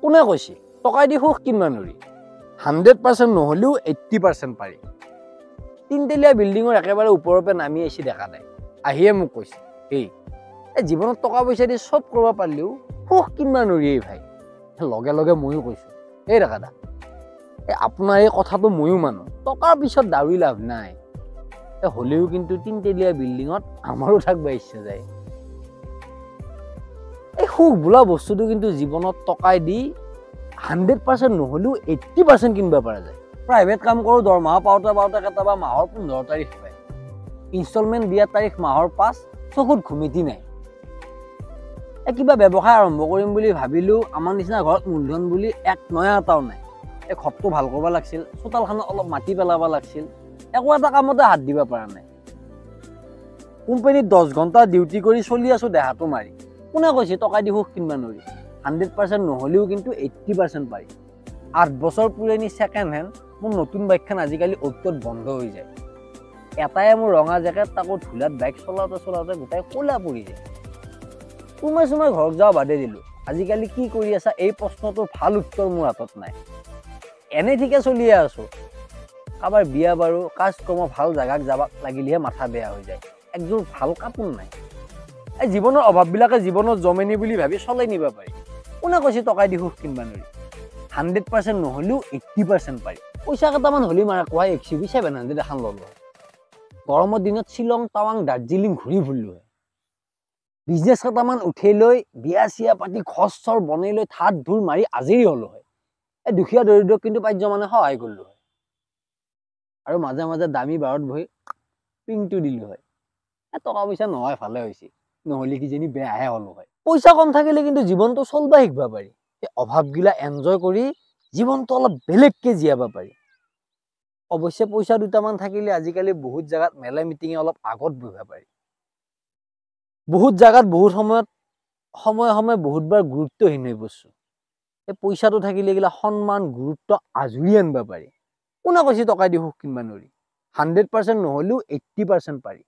কোনে কৈছে টকা দি সুখ কিনবা নোৱাৰি 100% নহলেও 80% পাৰি তিনতেলীয়া বিল্ডিঙৰ একেবাৰে ওপৰৰ পৰা নামি আহিছে দেখা নাই আহিয়ে মোক কৈছে এই জীৱনত টকা পইচা দি সব কৰিব পাৰিলেও সুখ কিনবা নোৱাৰি ভাই লগে লগে ময়ো কৈছো এই দাদা আপোনাৰ এই কথাটো ময়ো মানো টকাৰ পিছত দাউৰি লাভ নাই হলেও কিন্তু তিনতেলীয়া বিল্ডিঙত আমাৰো থাকবা ইচ্ছা যায় এই সুখ বোলা বস্তুটো কিন্তু জীৱনত টকাই দি 100% নহলেও 80% কিনবা পৰা যায় প্ৰাইভেট কাম কৰো দৰমহা পাওঁতে কেতিয়াবা মাহৰ 15 তাৰিখ পায় ইনষ্টলমেণ্ট দিয়া তাৰিখ মাহৰ 5 চকুত ঘুমিতি নাই কিবা ব্যৱসায় আৰম্ভ কৰিম বুলি ভাবিলো আমাৰ নিচিনা ঘৰত মূলধন বুলি এক নয়া এটাও নাই এই ঘৰটো ভাল কৰিব লাগিছিল চোতালখনত অলপ মাটি পেলাব লাগিছিল একো এটা কামতে হাত দিব পৰা নাই কোম্পানীত 10 ঘণ্টা ডিউটি কৰি চলি আছো দেহাটো মাৰি কোনে কৈছে টকা দি সুখ কিনবা নোৱাৰি 100% নহলেও কিন্তু 80% পাৰি 8 বছৰ পুৰণি সেকেন্ড হেণ্ড মোৰ নতুন বাইকখন আজিকালি অটোত বন্ধ হৈ যায় এটাই মোৰ ৰঙা জেকেট তাকো ধুলাত বাইক চলাওঁতে গোটাই কোলা পৰি যায় মই ঘৰত যাওঁ বাদে দিলো আজিকালি কি কৰি আছা এই প্ৰশ্নটোৰ ভাল উত্তৰ মোৰ হাতত নাই এনে ঠিকে চলিয়ে আছো কাবাৰ বিয়া বাৰু কাজ কৰ্ম ভাল জাগাত যাব লাগিলেহে মাথা বেয়া হৈ যায় একযোৰ ভাল কাপোৰ নাই এই জীৱনৰ অভাৱবিলাকে জীৱনত জমেনি বুলি ভাবি চলাই নিব পাৰি কোনে কৈছে টকা দি সুখ কিনবা নোৱাৰি 100% নহলেও 80% পাৰি পইচা কেইটামান হলি মাৰা কোৱা XUV 700 এখন ললো গৰমৰ দিনত শ্বিলং টাৱাং দাৰ্জিলিং ঘূৰি ফুৰিলো বিজনেছ কেইটামান উঠাই লৈ বিয়া চিয়া পাতি ঘৰ চৰ বনাই লৈ ঠাত ধুৰ মাৰি আজৰি হলো হয় এই দুখীয়া দৰিদ্ৰক কিন্তু পাৰ্য মানে সহায় কৰিলো হয় আৰু মাজে মাজে দামী বাৰত বহি পিংটো দিলো হয় টকা পইচা নহয় ভালে হৈছে নহলে কিজানি বেয়াহে হলো হয় পইচা কম থাকিলে কিন্তু জীৱনটো চলবা শিকবা পাৰি এই অভাৱগিলা এনজয় কৰি জীৱনটো অলপ বেলেগকে জীয়াব পাৰি অৱশ্যে পইচা দুটামান থাকিলে আজিকালি বহুত জাগাত মেলা মিটিঙে অলপ আগত বহিব পাৰি বহুত জাগাত বহুত সময়ত সময়ে বহুতবাৰ গুৰুত্বহীন হৈ পৰিছো এই পইচাটো থাকিলে গিলা সন্মান গুৰুত্ব আজৰি আনবা পাৰি কোনে কৈছে টকা দি সুখ কিনবা নোৱাৰি 100% নহলেও 80% পাৰি